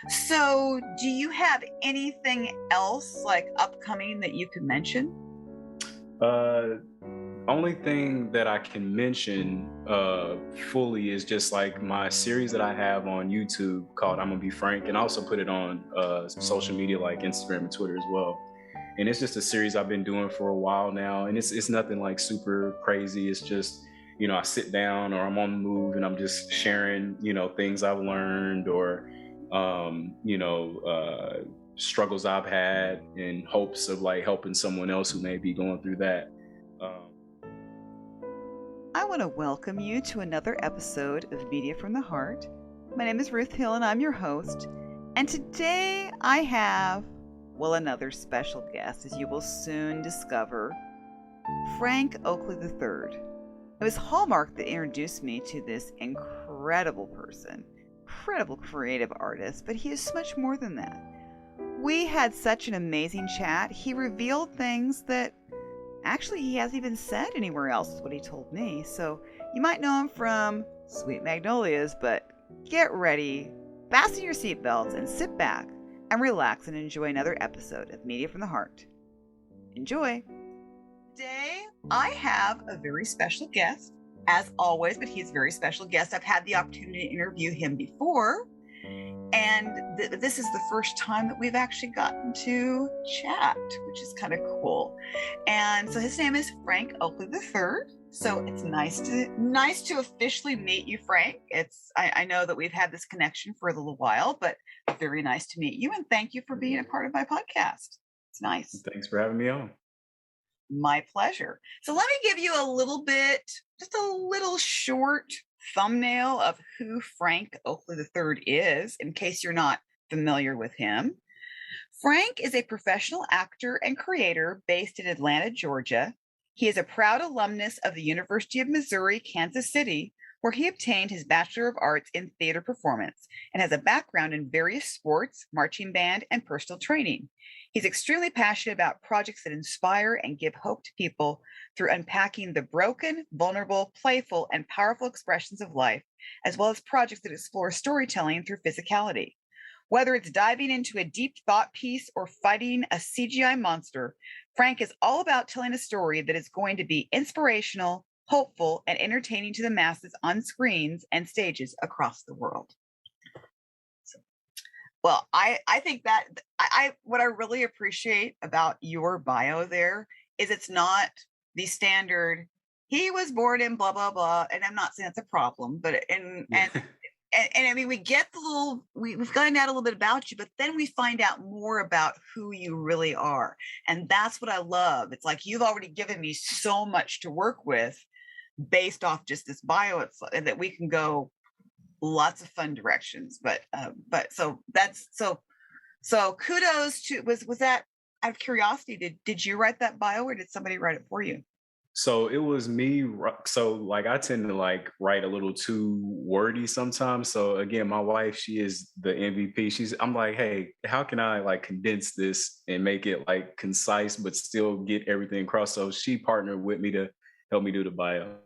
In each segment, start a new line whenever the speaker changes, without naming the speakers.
So, do you have anything else like upcoming that you could mention?
Uh, Only thing that I can mention fully is just like my series that I have on YouTube called "I'm Gonna Be Frank," and I also put it on social media like Instagram and Twitter as well. And it's just a series I've been doing for a while now, and it's nothing like super crazy. It's just I sit down or I'm on the move and I'm just sharing things I've learned or struggles I've had in hopes of like helping someone else who may be going through that. Um,
I want to welcome you to another episode of Media from the Heart. My name is Ruth Hill and I'm your host. And today I have, well, another special guest, as you will soon discover, Frank Oakley III. It was Hallmark that introduced me to this incredible person, incredible creative artist, but he is so much more than that. We had such an amazing chat. He revealed things that actually he hasn't even said anywhere else, is what he told me. So you might know him from Sweet Magnolias, but get ready, fasten your seatbelts, and sit back and relax and enjoy another episode of Media from the Heart. Enjoy! Today, I have a very special guest, as always, but he's a very special guest. I've had the opportunity to interview him before, and this is the first time that we've actually gotten to chat, which is kind of cool. And so his name is Frank Oakley III. So it's nice to officially meet you, Frank. I know that we've had this connection for a little while, but very nice to meet you. And thank you for being a part of my podcast. It's nice.
Thanks for having me on.
My pleasure. So let me give you a little bit, just a little short thumbnail of who Frank Oakley III is, in case you're not familiar with him. Frank is a professional actor and creator based in Atlanta, Georgia. He is a proud alumnus of the University of Missouri, Kansas City, where he obtained his Bachelor of Arts in Theater Performance and has a background in various sports, marching band, and personal training. He's extremely passionate about projects that inspire and give hope to people through unpacking the broken, vulnerable, playful, and powerful expressions of life, as well as projects that explore storytelling through physicality. Whether it's diving into a deep thought piece or fighting a CGI monster, Frank is all about telling a story that is going to be inspirational, hopeful, and entertaining to the masses on screens and stages across the world. Well, I think that what I really appreciate about your bio there is it's not the standard. He was born in blah blah blah, and I'm not saying that's a problem, but and I mean we get the little we find out a little bit about you, but then we find out more about who you really are, and that's what I love. It's like you've already given me so much to work with based off just this bio. It's that we can go lots of fun directions, but so that's so kudos to was that out of curiosity, did you write that bio or did somebody write it for you?
So it was me. So like I tend to like write a little too wordy sometimes. So again, my wife, she is the MVP. I'm like, hey, how can I like condense this and make it like concise but still get everything across? So she partnered with me to help me do the bio.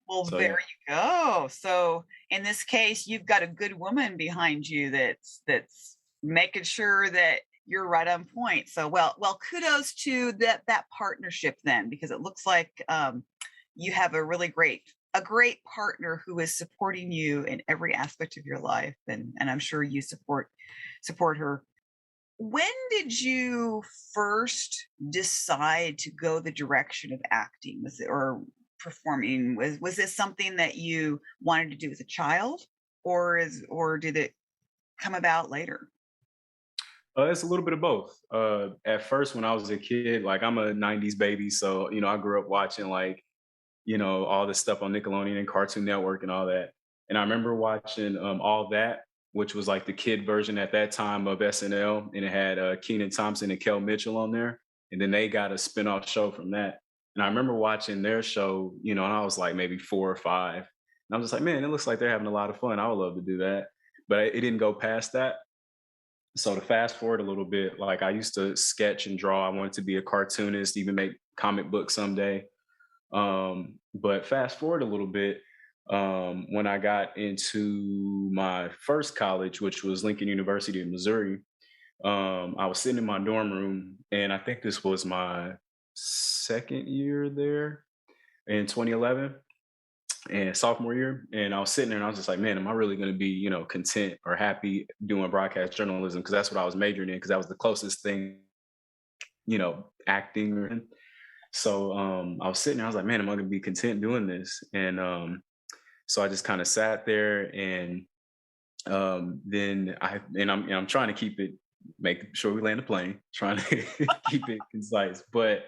Well,
So
there
yeah.
you go. So in this case, you've got a good woman behind you that's making sure that you're right on point. So well, kudos to that partnership then, because it looks like you have a great partner who is supporting you in every aspect of your life, and I'm sure you support her. When did you first decide to go the direction of acting? Was it or performing? Was this something that you wanted to do as a child, or did it come about later?
It's a little bit of both. At first, when I was a kid, like I'm a '90s baby, so I grew up watching like all this stuff on Nickelodeon and Cartoon Network and all that. And I remember watching all that, which was like the kid version at that time of SNL, and it had Keenan Thompson and Kel Mitchell on there. And then they got a spinoff show from that. And I remember watching their show, and I was like maybe 4 or 5. And I was just like, man, it looks like they're having a lot of fun. I would love to do that. But it didn't go past that. So to fast forward a little bit, like I used to sketch and draw. I wanted to be a cartoonist, even make comic books someday. But fast forward a little bit, When I got into my first college, which was Lincoln University in Missouri, I was sitting in my dorm room, and I think this was my second year there in 2011 and sophomore year. And I was sitting there and I was just like, man, am I really going to be, content or happy doing broadcast journalism? Because that's what I was majoring in, because that was the closest thing, acting. So I was sitting there, I was like, man, am I going to be content doing this? And so I just kind of sat there, and then I'm trying to keep it, make sure we land the plane, trying to keep it concise. But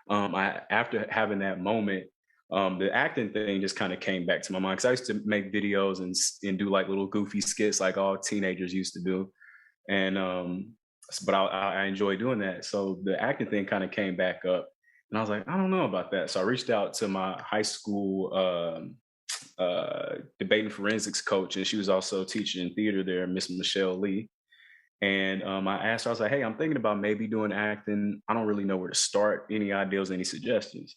I after having that moment, the acting thing just kind of came back to my mind, because I used to make videos and do like little goofy skits like all teenagers used to do, and but I enjoy doing that. So the acting thing kind of came back up, and I was like, I don't know about that. So I reached out to my high school debate and forensics coach, and she was also teaching theater there, Miss Michelle Lee. And I asked her, I was like, hey, I'm thinking about maybe doing acting. I don't really know where to start. Any ideas, any suggestions?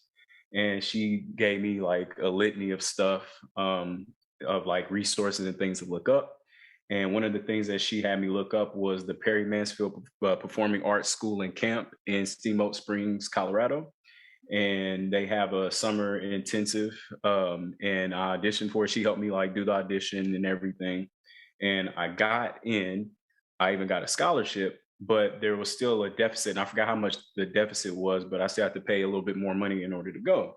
And she gave me like a litany of stuff, of like resources and things to look up. And one of the things that she had me look up was the Perry Mansfield Performing Arts School and Camp in Steamboat Springs, Colorado. And they have a summer intensive, and I auditioned for it. She helped me like do the audition and everything, and I got in. I even got a scholarship, but there was still a deficit, and I forgot how much the deficit was, but I still had to pay a little bit more money in order to go.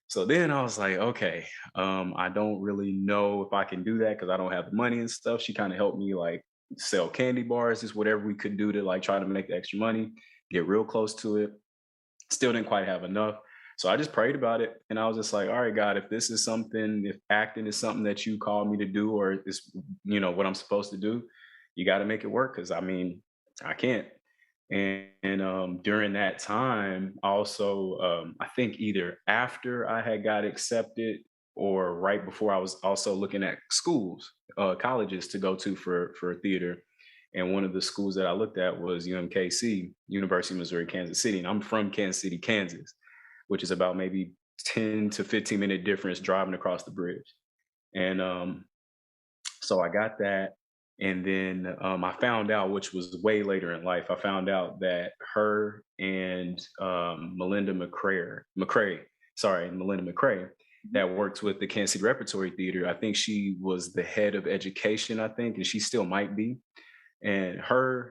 So then I was like, okay, I don't really know if I can do that because I don't have the money and stuff. She kind of helped me like sell candy bars, just whatever we could do to like try to make the extra money, get real close to it. Still didn't quite have enough. So I just prayed about it, and I was just like, all right, God, if this is something, if acting is something that you call me to do, or it's, what I'm supposed to do, you got to make it work. Cause I mean, I can't. And during that time, also, I think either after I had got accepted or right before, I was also looking at schools, colleges to go to for theater. And one of the schools that I looked at was UMKC, University of Missouri, Kansas City. And I'm from Kansas City, Kansas, which is about maybe 10 to 15-minute difference driving across the bridge. And so I got that. And then I found out, which was way later in life, I found out that her and Melinda McCrae, that works with the Kansas City Repertory Theater. I think she was the head of education, I think, and she still might be. And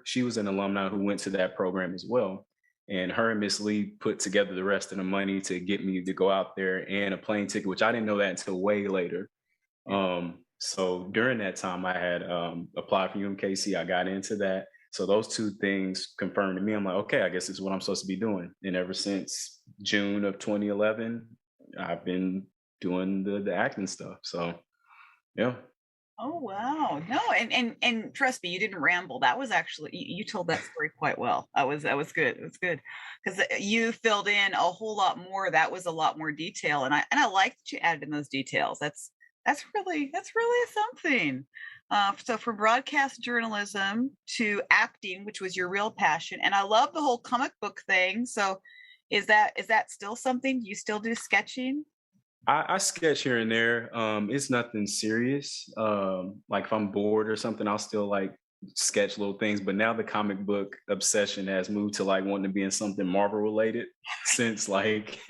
she was an alumni who went to that program as well. And her and Miss Lee put together the rest of the money to get me to go out there, and a plane ticket, which I didn't know that until way later. So during that time, I had applied for UMKC. I got into that. So those two things confirmed to me. I'm like, okay, I guess this is what I'm supposed to be doing. And ever since June of 2011, I've been doing the acting stuff. So yeah.
Oh wow. No, and trust me, you didn't ramble. That was actually you told that story quite well. That was good. It was good. Because you filled in a whole lot more. That was a lot more detail. And I like that you added in those details. That's really something. So from broadcast journalism to acting, which was your real passion. And I love the whole comic book thing. So is that still something? Do you still do sketching?
I sketch here and there. It's nothing serious. Like if I'm bored or something, I'll still like sketch little things. But now the comic book obsession has moved to like wanting to be in something Marvel related since like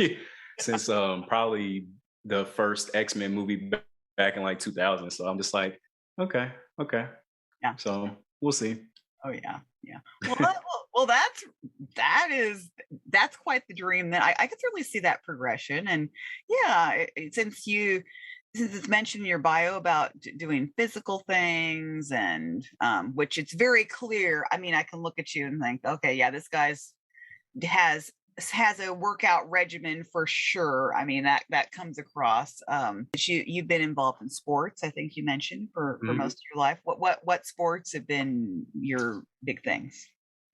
since probably the first X-Men movie back in like 2000. So I'm just like, okay, okay.
Yeah.
So we'll see.
Oh yeah, yeah. Well, that's quite the dream. Then I could certainly see that progression, and yeah, since it's mentioned in your bio about doing physical things, and which it's very clear. I mean, I can look at you and think, okay, yeah, this guy's has has a workout regimen for sure. I mean, that comes across. But you've been involved in sports. I think you mentioned for
Mhm.
most of your life. What sports have been your big things?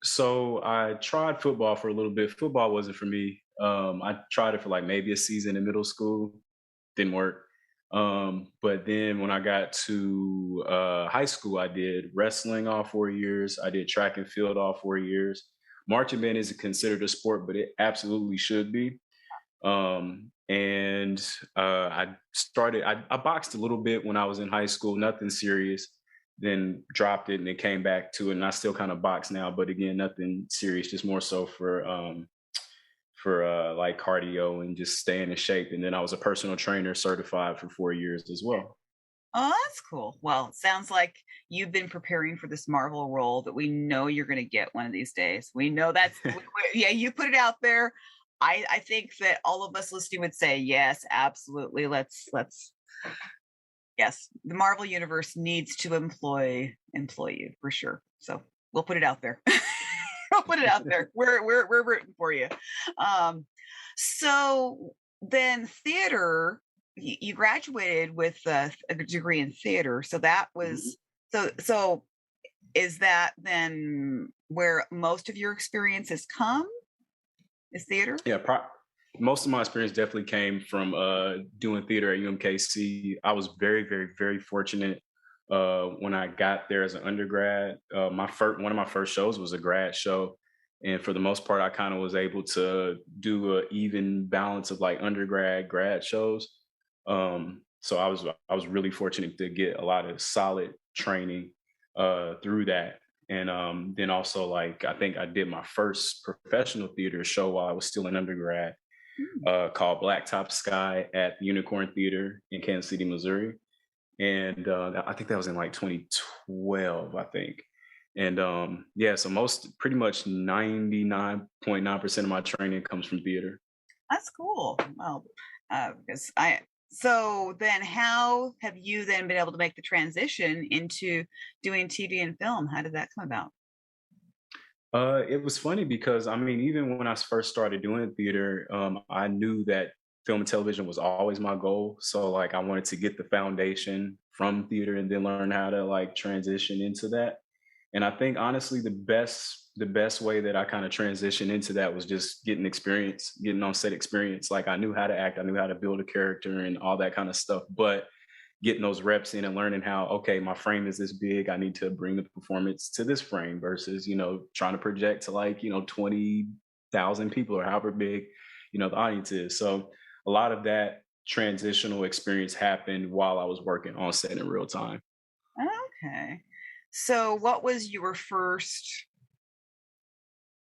So I tried football for a little bit. Football wasn't for me. I tried it for like maybe a season in middle school. Didn't work. But then when I got to high school, I did wrestling all 4 years. I did track and field all 4 years. Marching band isn't considered a sport, but it absolutely should be. And I boxed a little bit when I was in high school, nothing serious. Then dropped it and then came back to it. And I still kind of box now, but again, nothing serious, just more so for like cardio and just staying in shape. And then I was a personal trainer certified for 4 years as well.
Oh, that's cool. Well, it sounds like you've been preparing for this Marvel role that we know you're going to get one of these days. We know yeah, you put it out there. I think that all of us listening would say, yes, absolutely. Yes, the Marvel universe needs to employ you for sure. So we'll put it out there. We'll put it out there. We're rooting for you. Um, so then theater, you graduated with a degree in theater. So that
Mhm.
was so is that then where most of your experience has come is theater?
Yeah, most of my experience definitely came from doing theater at UMKC. I was very, very, very fortunate when I got there as an undergrad. My first one of my first shows was a grad show, and for the most part, I kind of was able to do a even balance of like undergrad grad shows. So I was really fortunate to get a lot of solid training through that. And then also, like, I think I did my first professional theater show while I was still an undergrad,
Hmm.
called Blacktop Sky at Unicorn Theater in Kansas City, Missouri. And I think that was in like 2012, I think. And yeah, so pretty much 99.9% of my training comes from theater.
That's cool. Well, because I so then how have you then been able to make the transition into doing TV and film? How did that come about?
It was funny because I mean, even when I first started doing theater, I knew that film and television was always my goal. So like, I wanted to get the foundation from theater and then learn how to like transition into that. And I think honestly, the best way that I kind of transitioned into that was just getting experience, getting on set experience. Like I knew how to act, I knew how to build a character and all that kind of stuff, but getting those reps in and learning how, okay, my frame is this big, I need to bring the performance to this frame versus, trying to project to like, 20,000 people or however big, the audience is. So a lot of that transitional experience happened while I was working on set in real time.
Okay. So what was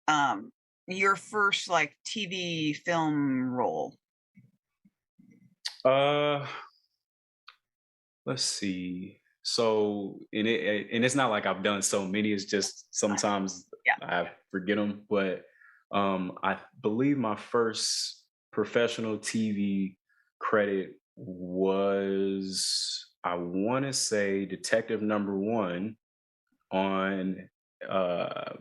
um your first like TV film role?
Uh let's see. So, and it's not like I've done so many, it's just sometimes
Yeah.
I forget them, but I believe my first professional TV credit was, I want to say, Detective Number One on uh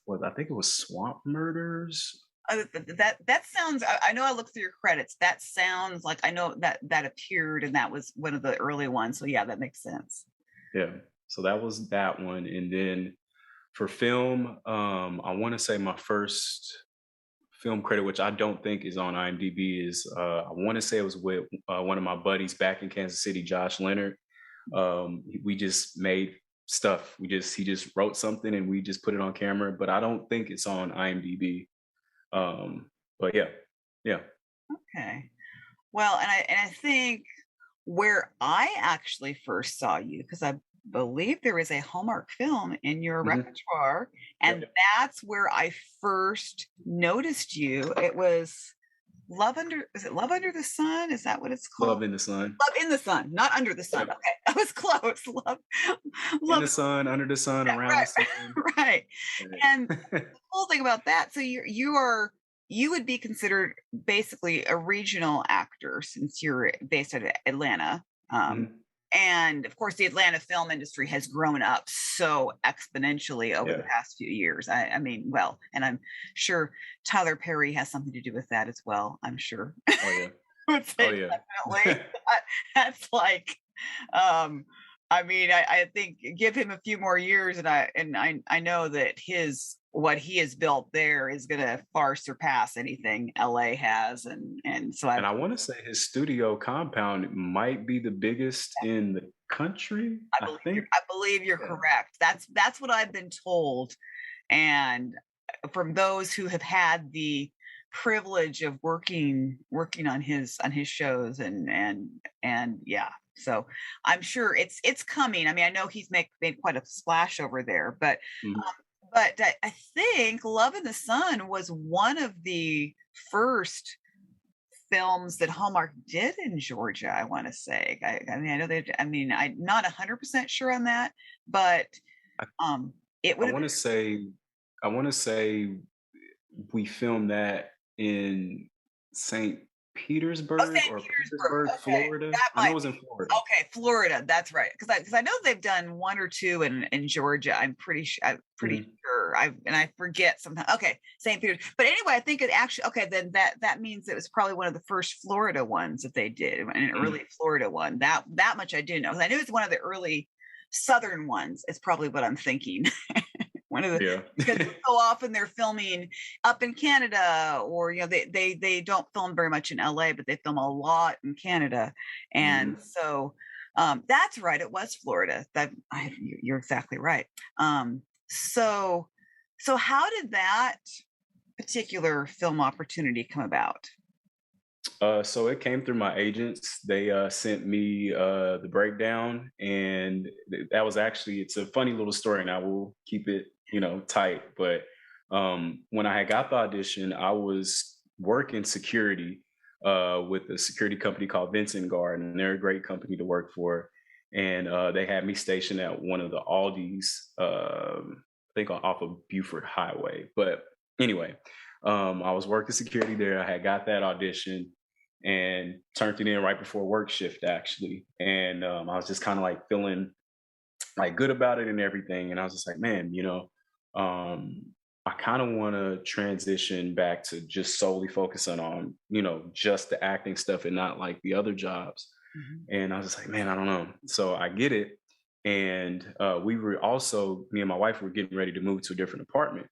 what I think it was Swamp Murders.
That sounds. I know. I looked through your credits. That sounds like I know that appeared, and that was one of the early ones. So yeah, that makes sense.
Yeah. So that was that one. And then for film, I want to say my first film credit, which I don't think is on IMDb, is I want to say it was with one of my buddies back in Kansas City, Josh Leonard. We just made stuff. He just wrote something and we just put it on camera, but I don't think it's on IMDb. But yeah, yeah.
Okay. Well, and I think where I actually first saw you, because I believe there is a Hallmark film in your
Hmm.
repertoire, and
Yep.
that's where I first noticed you. It was is it Love Under the Sun? Is that what it's called?
Love in the Sun.
Love in the Sun, not Under the Sun.
Yep.
Okay, I was close.
In
Love,
the sun, under the sun,
yeah,
around the
right,
sun.
right. And
Right.
the cool thing about that, so you would be considered basically a regional actor since you're based out of Atlanta. Um,
Mhm.
and of course, the Atlanta film industry has grown up so exponentially over the
Yeah.
past few years. I mean, well, and I'm sure Tyler Perry has something to do with that as well. I'm sure.
Oh yeah.
I would
Oh
say
yeah.
definitely. That's like, um, I mean, I think give him a few more years, and I know that his what he has built there is going to far surpass anything LA has, and so
And I want to say his studio compound might be the biggest in the country. I think.
I believe you're
Yeah.
correct. That's what I've been told, and from those who have had the privilege of working on his shows, and yeah. So I'm sure it's coming. I mean, I know he's made quite a splash over there, but
Mhm.
I think Love in the Sun was one of the first films that Hallmark did in Georgia, I want to say. I mean, I know they. I mean, I'm not 100% sure on that, but
I,
it
I
would have
want
been.
to say, I want to say we filmed that in St.
Oh,
Petersburg
St.
or
Petersburg.
Petersburg,
Okay,
Florida.
that
I know
might
it was
be.
in Florida.
Okay, Florida. That's right. Because I know they've done one or two in Georgia. I'm pretty sure. I'm pretty
Mhm.
sure. I forget sometimes. Okay, St. Peter's. But anyway, I think it actually. Okay, then that means it was probably one of the first Florida ones that they did, an
Mhm.
early Florida one. That much I do know. 'Cause I knew it's one of the early Southern ones. Is probably what I'm thinking. One of the,
Yeah.
because so often they're filming up in Canada, or they don't film very much in LA, but they film a lot in Canada, and
Mhm.
so that's right. It was Florida. You're exactly right. Um, so so how did that particular film opportunity come about?
So it came through my agents. They sent me the breakdown, and that was actually, it's a funny little story, and I will keep it, tight. But when I had got the audition, I was working security with a security company called Vincent Guard, and they're a great company to work for. And they had me stationed at one of the Aldi's, I think off of Buford Highway. But anyway, I was working security there. I had got that audition and turned it in right before work shift actually. And I was just kind of like feeling like good about it and everything. And I was just like, man, um, I kind of want to transition back to just solely focusing on, just the acting stuff and not like the other jobs.
Mhm.
And I was just like, man, I don't know. So I get it. And we were also, me and my wife were getting ready to move to a different apartment.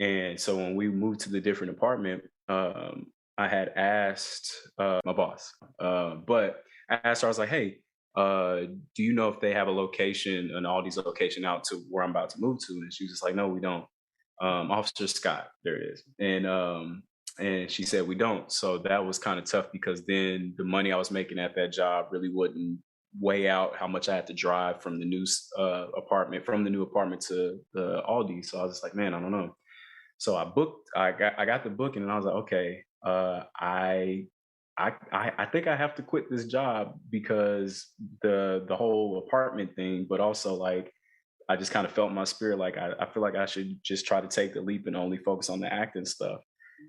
And so when we moved to the different apartment, I had asked my boss, but I asked her, I was like, hey, do you know if they have a location, an Aldi's location out to where I'm about to move to? And she was just like, no, we don't. Officer Scott, there it is. And she said, we don't. So that was kind of tough because then the money I was making at that job really wouldn't weigh out how much I had to drive from the new from the new apartment to the Aldi. So I was just like, man, I don't know. So I got the booking, and I was like, okay, I think I have to quit this job because the whole apartment thing, but also like I just kind of felt in my spirit like I feel like I should just try to take the leap and only focus on the acting stuff.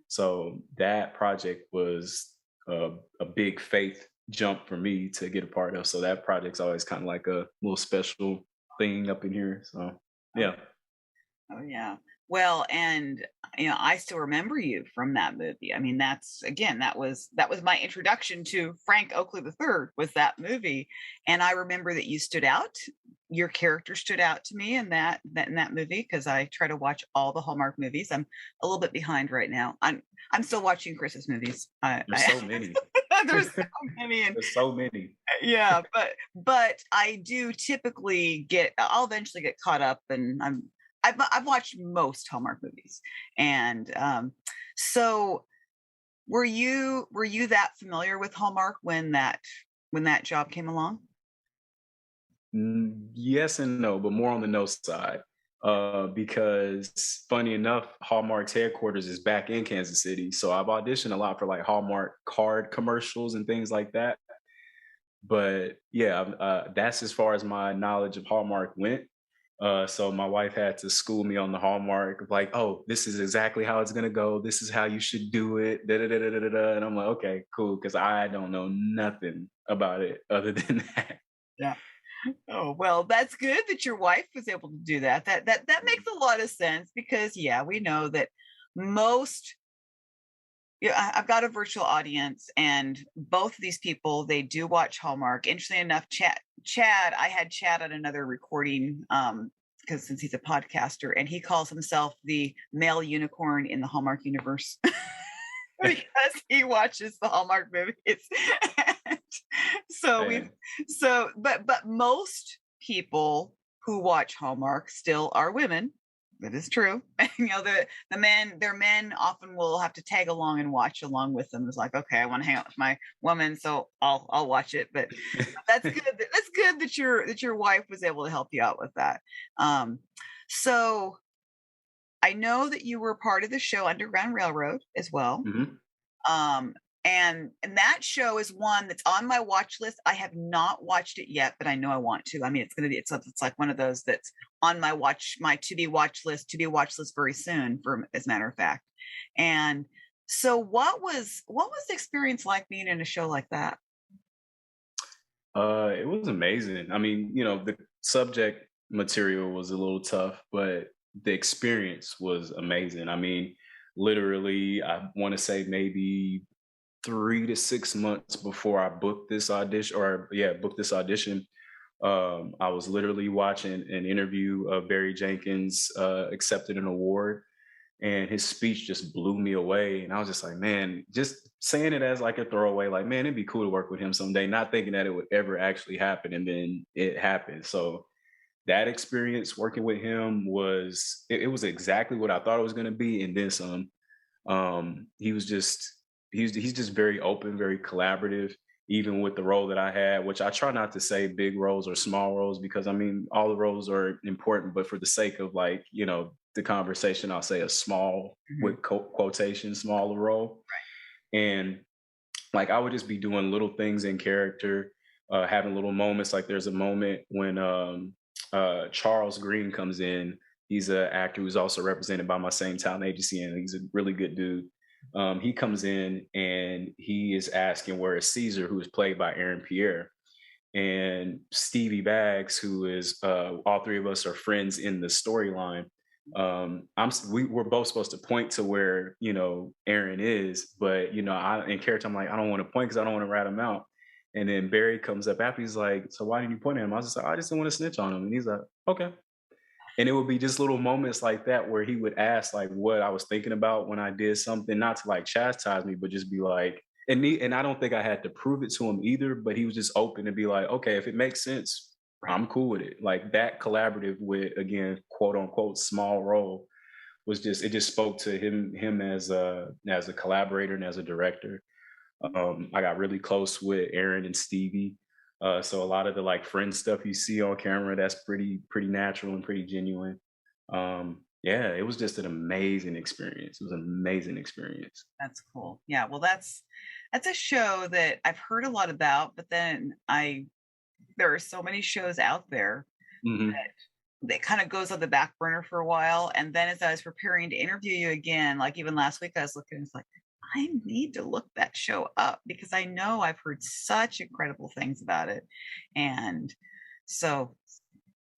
So that project was a big faith jump for me to get a part of. So that project's always kind of like a little special thing up in here. So
Oh,
yeah.
oh yeah. Well, and I still remember you from that movie. I mean, that's again, that was my introduction to Frank Oakley III, was that movie. And I remember that you stood out. Your character stood out to me in that movie, because I try to watch all the Hallmark movies. I'm a little bit behind right now. I'm still watching Christmas movies.
There's so many.
There's so many, and
There's so many.
yeah, but I do typically I'll eventually get caught up, and I've watched most Hallmark movies. And so were you that familiar with Hallmark when that job came along?
Yes and no, but more on the no side. Because funny enough, Hallmark's headquarters is back in Kansas City. So I've auditioned a lot for like Hallmark card commercials and things like that. But yeah, that's as far as my knowledge of Hallmark went. So my wife had to school me on the Hallmark of like, oh, this is exactly how it's gonna go. This is how you should do it. Da, da, da, da, da, da, da. And I'm like, okay, cool, because I don't know nothing about it other than that.
Yeah. Oh, well, that's good that your wife was able to do that. That makes a lot of sense, because yeah, we know that most yeah, I've got a virtual audience, and both of these people, they do watch Hallmark. Interestingly enough, I had Chad on another recording, because since he's a podcaster, and he calls himself the male unicorn in the Hallmark universe because he watches the Hallmark movies. And so we,
Man,
but most people who watch Hallmark still are women, That is true. Their men often will have to tag along and watch along with them. It's like, okay, I want to hang out with my woman, so I'll watch it. But that's good. That's good that your wife was able to help you out with that. Um, so I know that you were part of the show Underground Railroad as well.
Hmm.
Um, and that show is one that's on my watch list. I have not watched it yet, but I know I want to. I mean, it's like one of those that's on my to be watch list very soon, for as a matter of fact. And so what was the experience like being in a show like that?
It was amazing. I mean, the subject material was a little tough, but the experience was amazing. I mean, literally, I want to say maybe 3 to 6 months before I booked this audition, or yeah, booked this audition. I was literally watching an interview of Barry Jenkins accepted an award, and his speech just blew me away. And I was just like, man, just saying it as like a throwaway, like, man, it'd be cool to work with him someday, not thinking that it would ever actually happen. And then it happened. So that experience working with him it was exactly what I thought it was going to be, and then some. He was just he's just very open, very collaborative, even with the role that I had, which I try not to say big roles or small roles, because I mean all the roles are important, but for the sake of, like, the conversation, I'll say a small,
Mhm.
with quotation, smaller role. And like I would just be doing little things in character, having little moments. Like there's a moment when Charles Green comes in. He's an actor who's also represented by my same talent agency, and he's a really good dude. He comes in and he is asking where is Caesar, who is played by Aaron Pierre. And Stevie Baggs, who is, all three of us are friends in the storyline. We're both supposed to point to where Aaron is, but I in character I'm like, I don't want to point because I don't want to rat him out. And then Barry comes up after, he's like, so why didn't you point at him? I was just like, I just didn't want to snitch on him. And he's like, okay. And it would be just little moments like that where he would ask like what I was thinking about when I did something, not to like chastise me, but just be like, and I don't think I had to prove it to him either, but he was just open to be like, okay, if it makes sense,
Right.
I'm cool with it. Like that collaborative with, again, quote unquote small role, it just spoke to him as a collaborator and as a director. I got really close with Aaron and Stevie. So a lot of the like friend stuff you see on camera, that's pretty natural and pretty genuine. Yeah, it was just an amazing experience. It was an amazing experience.
That's cool. Yeah, well, that's a show that I've heard a lot about, but then I there are so many shows out there
Hmm.
that kind of goes on the back burner for a while. And then as I was preparing to interview you again, like even last week, I was looking, it's like, I need to look that show up because I know I've heard such incredible things about it. And so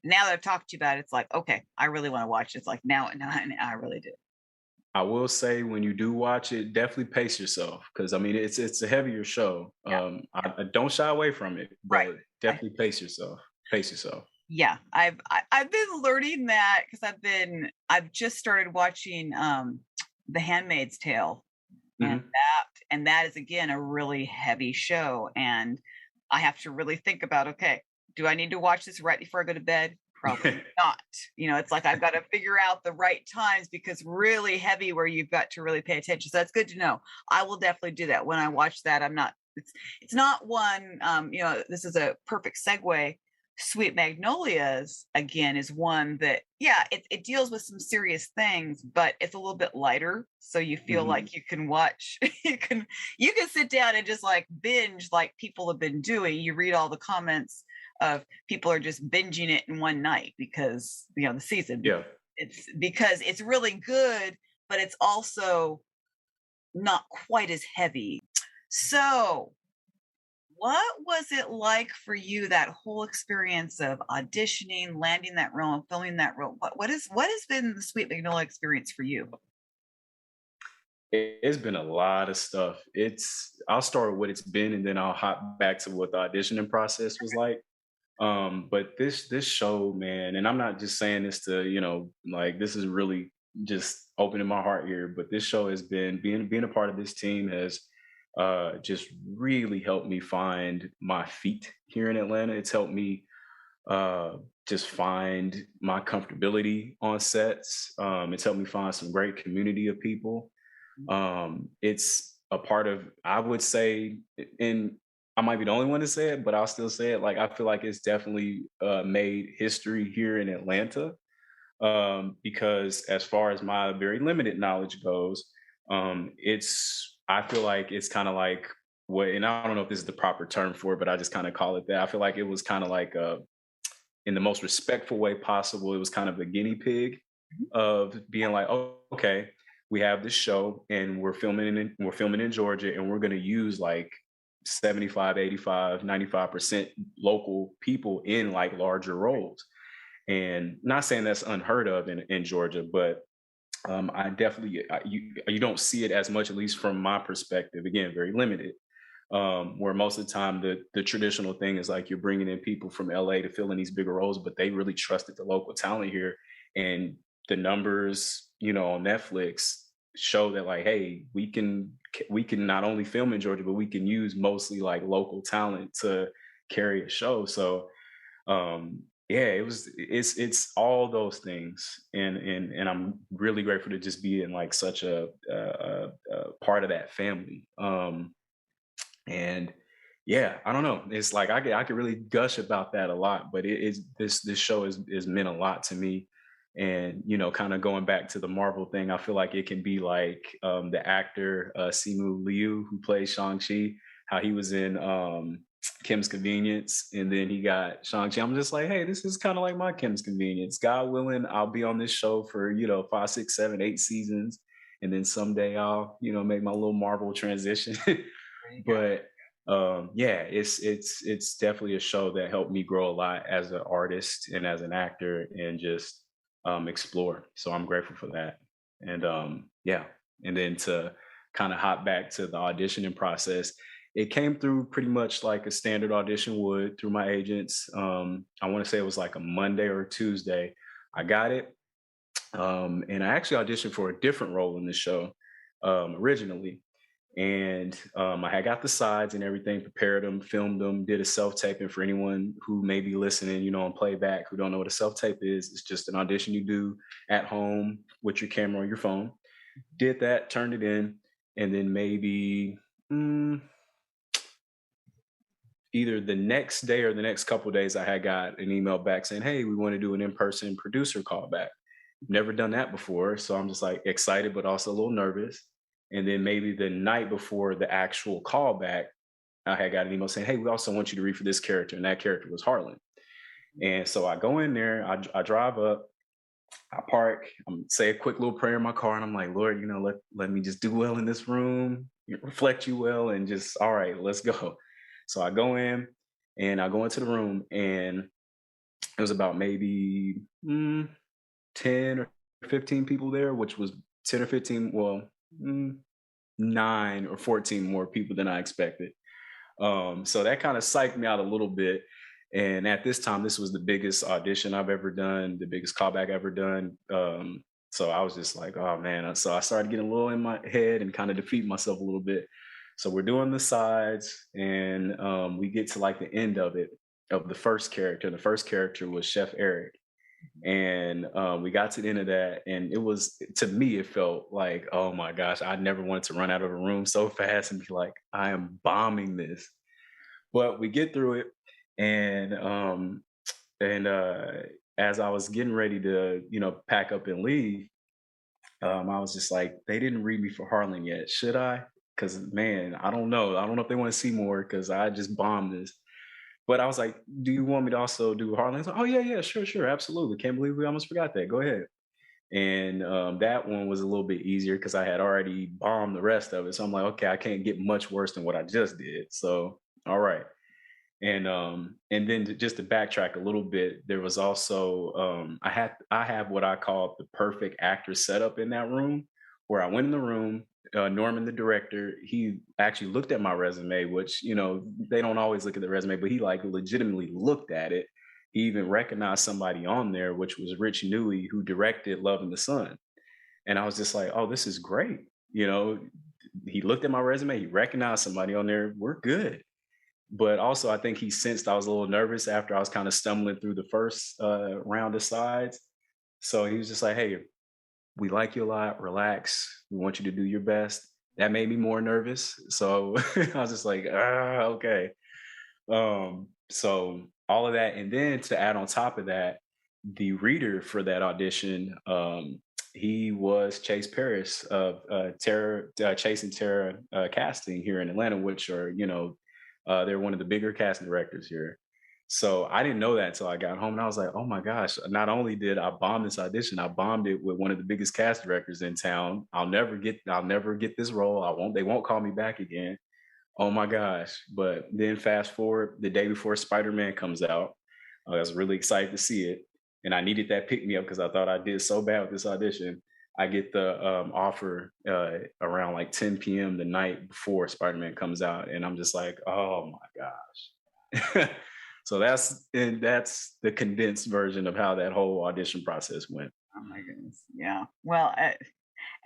now that I've talked to you about it, it's like, okay, I really want to watch it. It's like now I really do.
I will say when you do watch it, definitely pace yourself, because I mean it's a heavier show.
Yeah.
I don't shy away from it,
Right.
but definitely pace yourself. Pace yourself.
Yeah, I've been learning that because I've just started watching The Handmaid's Tale, and
Hmm.
that is again a really heavy show, and I have to really think about, okay, do I need to watch this right before I go to bed? Probably not. It's like I've got to figure out the right times because really heavy where you've got to really pay attention. So that's good to know. I will definitely do that when I watch that. I'm not. It's not one. This is a perfect segue. Sweet Magnolias again is one that, yeah, it deals with some serious things, but it's a little bit lighter, so you feel
Hmm.
like you can watch, you can sit down and just like binge like people have been doing. You read all the comments of people are just binging it in one night because the season,
Yeah.
it's because it's really good, but it's also not quite as heavy. So what was it like for you, that whole experience of auditioning, landing that role, and filming that role? What has been the Sweet Magnolia experience for you?
It's been a lot of stuff. I'll start with what it's been, and then I'll hop back to what the auditioning process was like. But this show, man, and I'm not just saying this to, like, this is really just opening my heart here, but this show has been being a part of this team has just really helped me find my feet here in Atlanta. It's helped me just find my comfortability on sets. It's helped me find some great community of people. It's a part of, I would say, and I might be the only one to say it, but I'll still say it. Like, I feel like it's definitely made history here in Atlanta, because as far as my very limited knowledge goes, I feel like it's kind of like what, and I don't know if this is the proper term for it, but I just kind of call it that. I feel like it was kind of like in the most respectful way possible. It was kind of a guinea pig
Mhm.
of being like, oh, okay, we have this show and we're filming in Georgia, and we're going to use like 75, 85, 95% local people in like larger roles. And not saying that's unheard of in Georgia, but I definitely, you don't see it as much, at least from my perspective. Again, very limited. Where most of the time the traditional thing is like you're bringing in people from LA to fill in these bigger roles, but they really trusted the local talent here, and the numbers, on Netflix show that like, hey, we can not only film in Georgia, but we can use mostly like local talent to carry a show. So yeah, it's all those things, and I'm really grateful to just be in like such a part of that family. And yeah, I don't know, it's like I could really gush about that a lot, but it is, this show is meant a lot to me. And kind of going back to the Marvel thing, I feel like it can be like the actor Simu Liu, who plays Shang-Chi, how he was in Kim's Convenience, and then he got Shang-Chi. I'm just like, hey, this is kind of like my Kim's Convenience. God willing, I'll be on this show for, 5, 6, 7, 8 seasons. And then someday I'll, make my little Marvel transition.
There you go.
But yeah, it's definitely a show that helped me grow a lot as an artist and as an actor, and just explore. So I'm grateful for that. And yeah, and then to kind of hop back to the auditioning process, it came through pretty much like a standard audition would, through my agents. I want to say it was like a Monday or a Tuesday. I got it. And I actually auditioned for a different role in the show originally. And I had got the sides and everything, prepared them, filmed them, did a self taping. For anyone who may be listening, on playback, who don't know what a self tape is, it's just an audition you do at home with your camera or your phone. Did that, turned it in, and then maybe mm, either the next day or the next couple of days, I had got an email back saying, "Hey, we want to do an in-person producer callback." Never done that before, so I'm just like excited, but also a little nervous. And then maybe the night before the actual callback, I had got an email saying, "Hey, we also want you to read for this character," and that character was Harlan. And so I go in there, I drive up, I park, say a quick little prayer in my car, and I'm like, "Lord, let me just do well in this room, reflect you well, and just all right, let's go." So I go in, and I go into the room, and it was about maybe 10 or 15 people there, which was 10 or 15, well, mm, 9 or 14 more people than I expected. So that kind of psyched me out a little bit. And at this time, this was the biggest audition I've ever done, the biggest callback ever done. So I was just like, oh man. So I started getting a little in my head and kind of defeating myself a little bit. So we're doing the sides, and we get to like the end of it, of the first character. The first character was Chef Eric. And we got to the end of that, and it was, to me, it felt like, oh my gosh, I never wanted to run out of a room so fast and be like, I am bombing this. But we get through it, and as I was getting ready to, pack up and leave, I was just like, they didn't read me for Harlan yet. Should I? Because man, I don't know. I don't know if they want to see more, because I just bombed this. But I was like, "Do you want me to also do Harlan?" He's like, "Oh yeah, yeah, sure, sure, absolutely. Can't believe we almost forgot that. Go ahead." And that one was a little bit easier because I had already bombed the rest of it. So I'm like, okay, I can't get much worse than what I just did. So all right. And then just to backtrack a little bit, there was also I have what I call the perfect actor setup in that room, where I went in the room. Norman, the director, he actually looked at my resume, which they don't always look at the resume, but he like legitimately looked at it. He even recognized somebody on there, which was Rich Newey, who directed Love in the Sun. And I was just like, oh, this is great. You know, he looked at my resume, he recognized somebody on there. We're good. But also, I think he sensed I was a little nervous after I was kind of stumbling through the first round of sides. So he was just like, "Hey, we like you a lot. Relax. We want you to do your best." That made me more nervous. So I was just like, okay. So all of that, and then to add on top of that, the reader for that audition, he was Chase Paris of Chase and Terra Casting here in Atlanta, which are they're one of the bigger casting directors here. So I didn't know that until I got home, and I was like, "Oh my gosh!" Not only did I bomb this audition, I bombed it with one of the biggest cast directors in town. I'll never get this role. I won't. They won't call me back again. Oh my gosh. But then fast forward the day before Spider-Man comes out. I was really excited to see it. And I needed that pick me up because I thought I did so bad with this audition. I get the offer around like 10 p.m. the night before Spider-Man comes out. And I'm just like, oh my gosh. So that's the condensed version of how that whole audition process went.
Oh my goodness. Yeah. Well, and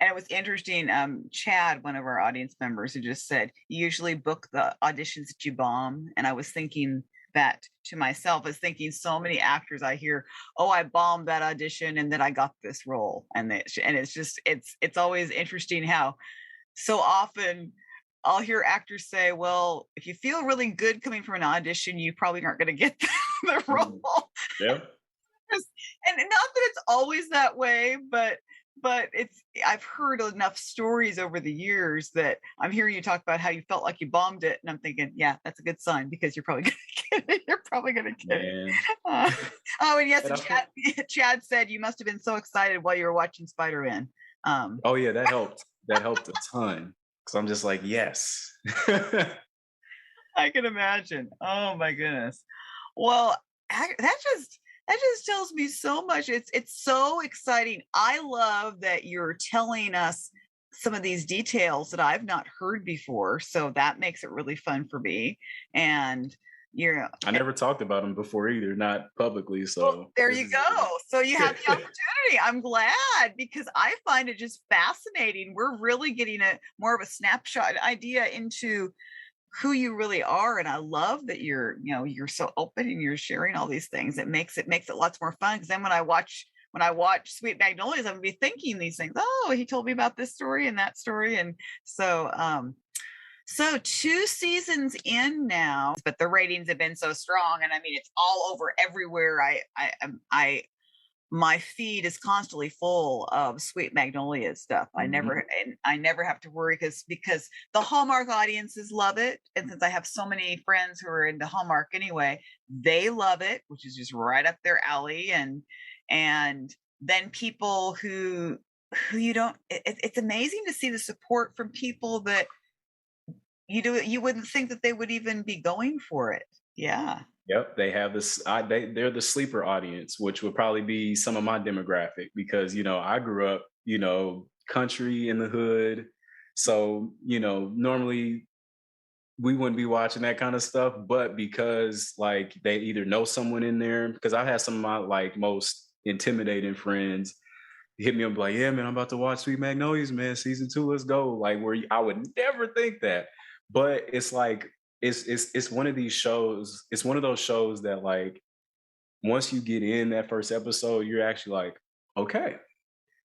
it was interesting. Chad, one of our audience members, who just said, "You usually book the auditions that you bomb." And I was thinking that to myself, I was thinking so many actors I hear, "Oh, I bombed that audition and then I got this role." And it's just it's always interesting how so often I'll hear actors say, "Well, if you feel really good coming from an audition, you probably aren't going to get the
Mm.
role."
Yep.
And not that it's always that way, but it's I've heard enough stories over the years that I'm hearing you talk about how you felt like you bombed it, and I'm thinking, yeah, that's a good sign because you're probably gonna get it. You're probably gonna get it.
Man.
Uh, oh, and yes,
And
and
I feel
Chad said you must have been so excited while you were watching Spider-Man.
oh yeah, that helped. That helped a ton. Cause I'm just like, yes.
I can imagine. Oh my goodness. Well, that just tells me so much. It's so exciting. I love that you're telling us some of these details that I've not heard before. So that makes it really fun for me. And you're
I never talked about them before either, not publicly.
well,
So
there
this
you
is
go. So you have the
good.
opportunity. I'm glad because I find it just fascinating. We're really getting a more of a snapshot idea into who you really are, and I love that you're so open and you're sharing all these things. It makes it lots more fun because then when I watch Sweet Magnolias, I'm gonna be thinking these things. Oh, he told me about this story and that story, and so 2 seasons in now, but the ratings have been so strong, and I mean it's all over everywhere. I my feed is constantly full of Sweet Magnolia stuff.
Mhm.
I never have to worry because the Hallmark audiences love it, and since I have so many friends who are into Hallmark anyway, they love it, which is just right up their alley. And then people who you don't. It's amazing to see the support from people that you wouldn't think that they would even be going for it. Yeah.
Yep, they have this. They're the sleeper audience, which would probably be some of my demographic because I grew up, country in the hood, so normally we wouldn't be watching that kind of stuff. But because like they either know someone in there, because I've had some of my like most intimidating friends hit me up like, "Yeah, man, I'm about to watch Sweet Magnolias, man, season 2, let's go." Like I would never think that, but it's like it's one of these shows. It's one of those shows that like once you get in that first episode, you're actually like, okay,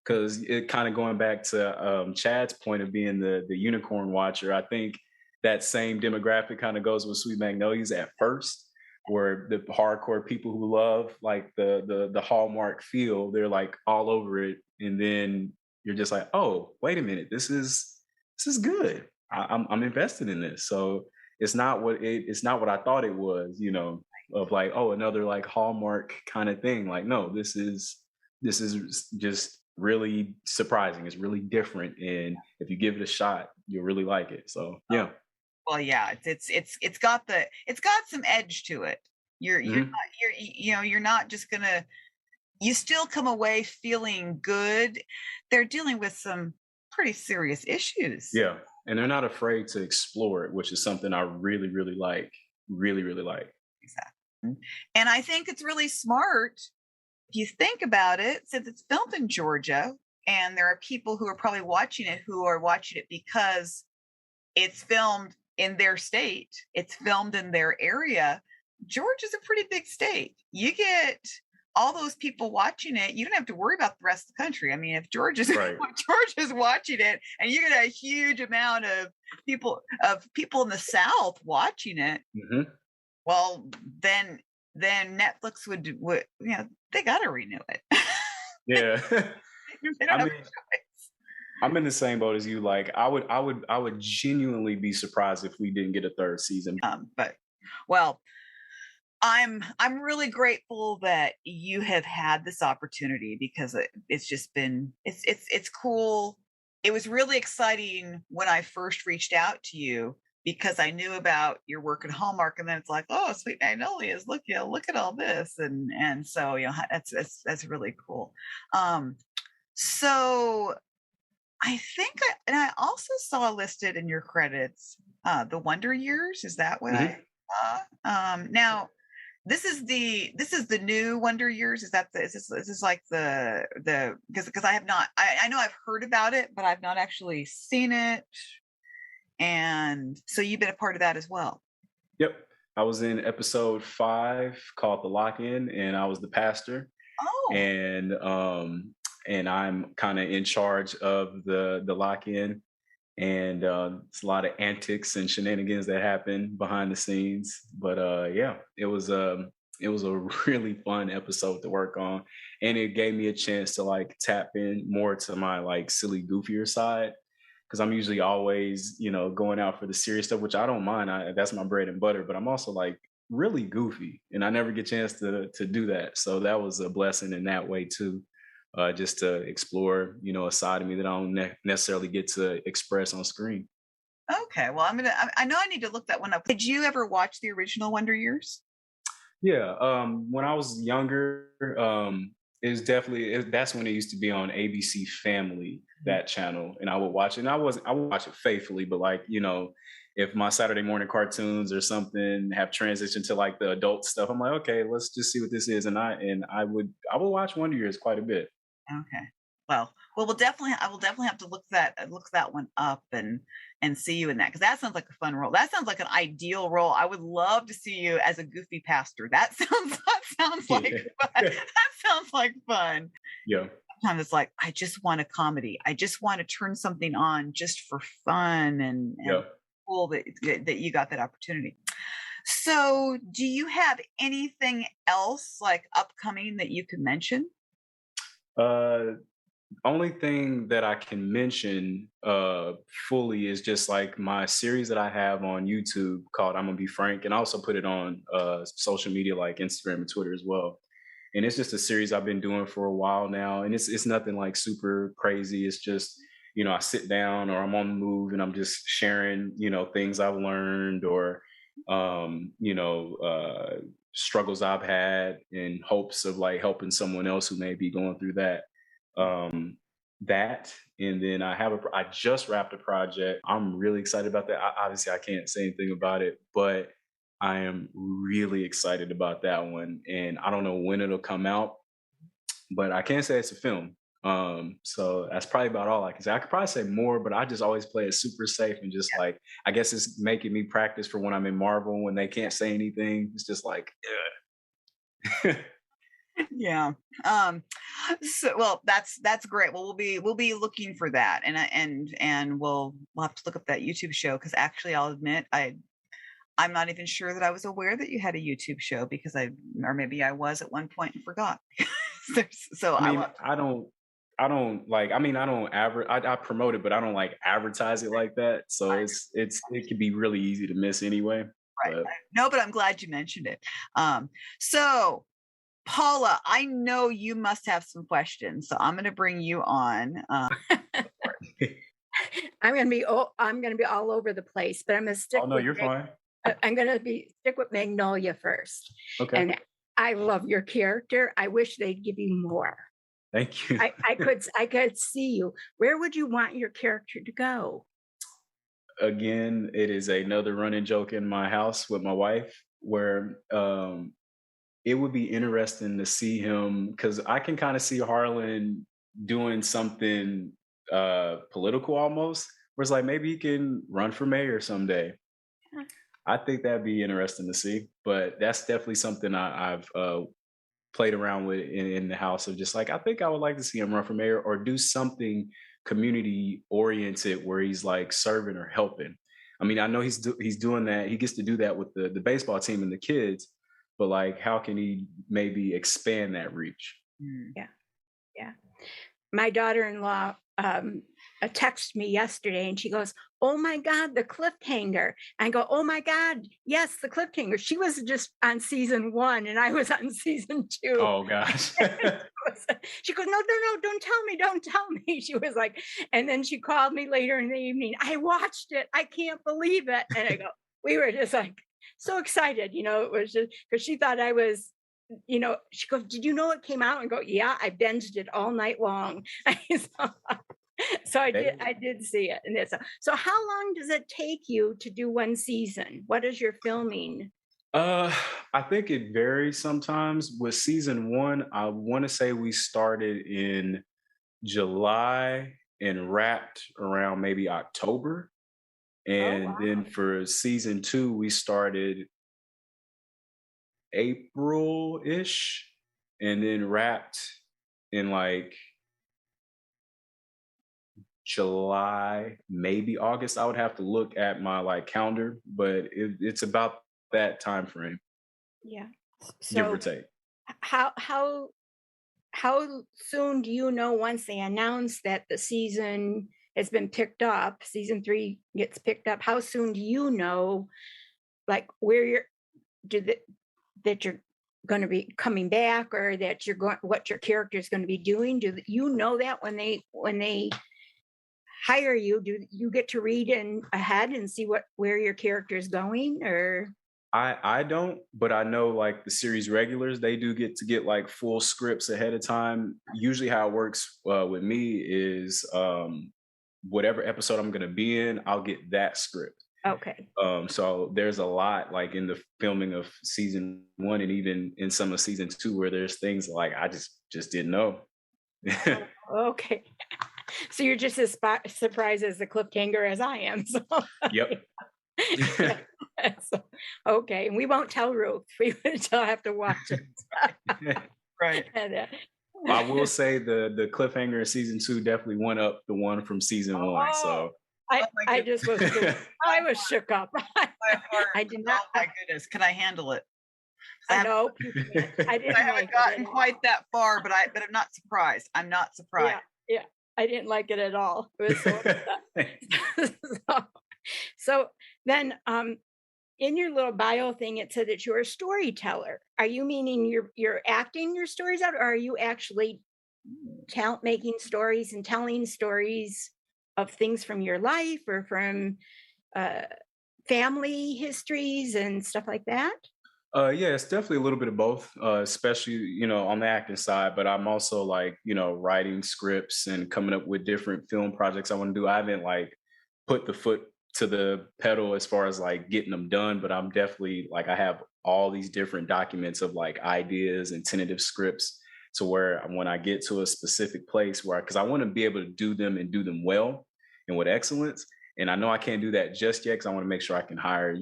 because it kind of going back to Chad's point of being the unicorn watcher. I think that same demographic kind of goes with Sweet Magnolias at first, where the hardcore people who love like the Hallmark feel, they're like all over it, and then you're just like, oh, wait a minute, this is good. I'm invested in this. So it's not what I thought it was. Of like, oh, another like Hallmark kind of thing. Like, no, this is just really surprising. It's really different, and if you give it a shot, you'll really like it. So yeah.
Well, yeah, it's got some edge to it. You're
Hmm.
not you're not just gonna you still come away feeling good. They're dealing with some pretty serious issues.
Yeah, and they're not afraid to explore it, which is something I really, really like. Really, really like.
Exactly. And I think it's really smart if you think about it, since it's filmed in Georgia, and there are people who are probably watching it who are watching it because it's filmed in their state. It's filmed in their area. Georgia's a pretty big state. You get all those people watching it, you don't have to worry about the rest of the country. I mean, if Georgia's
Right.
Georgia's watching it, and you get a huge amount of people in the South watching it,
Hmm.
well, then Netflix would they got to renew it.
Yeah.
They
I
don't have
mean,
a choice.
I'm in the same boat as you. Like, I would genuinely be surprised if we didn't get a third season.
But well, I'm really grateful that you have had this opportunity because it's just been it's cool. It was really exciting when I first reached out to you because I knew about your work at Hallmark, and then it's like, oh, Sweet Magnolias, look, look at all this, and so that's really cool. Um, so I think, and I also saw listed in your credits, the Wonder Years. Is that what I
Hmm.
saw? Now this is the new Wonder Years. Is that is this like the because I have not, I know I've heard about it, but I've not actually seen it. And so you've been a part of that as well.
Yep. I was in episode 5 called The Lock In, and I was the pastor.
Oh,
And I'm kind of in charge of the lock in, and it's a lot of antics and shenanigans that happen behind the scenes. But yeah, it was a really fun episode to work on, and it gave me a chance to like tap in more to my like silly, goofier side. Because I'm usually always, going out for the serious stuff, which I don't mind. That's my bread and butter. But I'm also like really goofy, and I never get a chance to do that. So that was a blessing in that way too, just to explore, a side of me that I don't necessarily get to express on screen.
okay. Well, I know I need to look that one up. Did you ever watch the original Wonder Years?
Yeah, when I was younger, that's when it used to be on ABC Family,
Mhm.
that channel, and I would watch it. And I would watch it faithfully, but like, if my Saturday morning cartoons or something have transitioned to like the adult stuff, I'm like, okay, let's just see what this is. And I would watch Wonder Years quite a bit.
Okay. Well, I will definitely have to look that one up and see you in that because that sounds like a fun role. That sounds like an ideal role. I would love to see you as a goofy pastor. That sounds like fun.
Yeah.
That sounds like fun.
Yeah.
Sometimes it's like I just want a comedy. I just want to turn something on just for fun and
Yeah.
cool that you got that opportunity. So, do you have anything else like upcoming that you could mention?
Uh, Only thing that I can mention fully is just like my series that I have on YouTube called I'm Gonna Be Frank, and I also put it on social media like Instagram and Twitter as well. And it's just a series I've been doing for a while now, and it's nothing like super crazy. It's just, I sit down or I'm on the move and I'm just sharing, things I've learned, or struggles I've had in hopes of like helping someone else who may be going through that. That and then I just wrapped a project. I'm really excited about that. Obviously I can't say anything about it, but I am really excited about that one, and I don't know when it'll come out, but I can say it's a film. So that's probably about all I can say. I could probably say more, but I just always play it super safe and just like, I guess it's making me practice for when I'm in Marvel when they can't say anything. It's just like, yeah.
Yeah. So well, that's great. Well, we'll be looking for that, and we'll have to look up that YouTube show because actually, I'll admit I'm not even sure that I was aware that you had a YouTube show because or maybe I was at one point and forgot. So
I
I
mean,
will.
I don't I promote it, but I don't like advertise it like that. So it can be really easy to miss anyway.
Right.
But
No, but I'm glad you mentioned it. So Paula, I know you must have some questions, so I'm going to bring you on.
I'm gonna be all over the place, but I'm gonna
oh no, you're fine.
I'm gonna be stick with Magnolia first.
Okay.
And I love your character. I wish they'd give you more.
Thank you.
I could see you. Where would you want your character to go?
Again, it is another running joke in my house with my wife where it would be interesting to see him, because I can kind of see Harlan doing something political almost, where it's like maybe he can run for mayor someday. I think that'd be interesting to see. But that's definitely something I've played around with in the house of just like, I think I would like to see him run for mayor or do something community oriented where he's like serving or helping. I mean, I know he's doing that. He gets to do that with the baseball team and the kids, but like, how can he maybe expand that reach?
Yeah. Yeah. My daughter-in-law texted me yesterday and she goes, "Oh my God, the cliffhanger." I go, "Oh my God, yes, the cliffhanger." She was just on season 1 and I was on season 2.
Oh gosh.
She goes, "No, no, no, don't tell me, don't tell me." She was like, and then she called me later in the evening. "I watched it. I can't believe it." And I go, we were just like so excited, it was just because she thought I was, she goes, "Did you know it came out?" And go, "Yeah, I binged it all night long." So I did see it. And so how long does it take you to do one season? What is your filming?
I think it varies sometimes. With season 1, I want to say we started in July and wrapped around maybe October.
Oh,
And
wow.
then for season 2, we started April-ish and then wrapped in like July, maybe August. I would have to look at my like calendar, but it's about that time frame,
Yeah.
give or
So
take.
how soon do you know once they announce that the season has been picked up, season 3 gets picked up, how soon do you know like where you're that you're going to be coming back or that you're going what your character is going to be doing? Do you know that when they hire you, do you get to read in ahead and see where your character is going? Or
I don't, but I know like the series regulars, they do get to get like full scripts ahead of time. Usually, how it works with me is whatever episode I'm going to be in, I'll get that script.
okay.
So there's a lot like in the filming of season 1 and even in some of season 2 where there's things like I just didn't know.
Okay. So you're just as surprised as the cliffhanger as I am. So
Yep.
so, okay, and we won't tell Ruth. We will have to watch it.
Right.
And,
I will say the cliffhanger in season 2 definitely went up the one from season 1. So
I just was shook. I was shook up.
My heart.
I did not.
Oh my goodness. Can I handle it?
I know. I didn't.
I haven't gotten quite that far, but I'm not surprised. I'm not surprised.
Yeah. I didn't like it at all. It was so then in your little bio thing it said that you're a storyteller. Are you meaning you're acting your stories out, or are you actually making stories and telling stories of things from your life or from uh, family histories and stuff like that?
Yeah, it's definitely a little bit of both, especially, on the acting side, but I'm also like, writing scripts and coming up with different film projects I want to do. I haven't like put the foot to the pedal as far as like getting them done, but I'm definitely like, I have all these different documents of like ideas and tentative scripts to where when I get to a specific place because I want to be able to do them and do them well and with excellence. And I know I can't do that just yet because I want to make sure I can hire,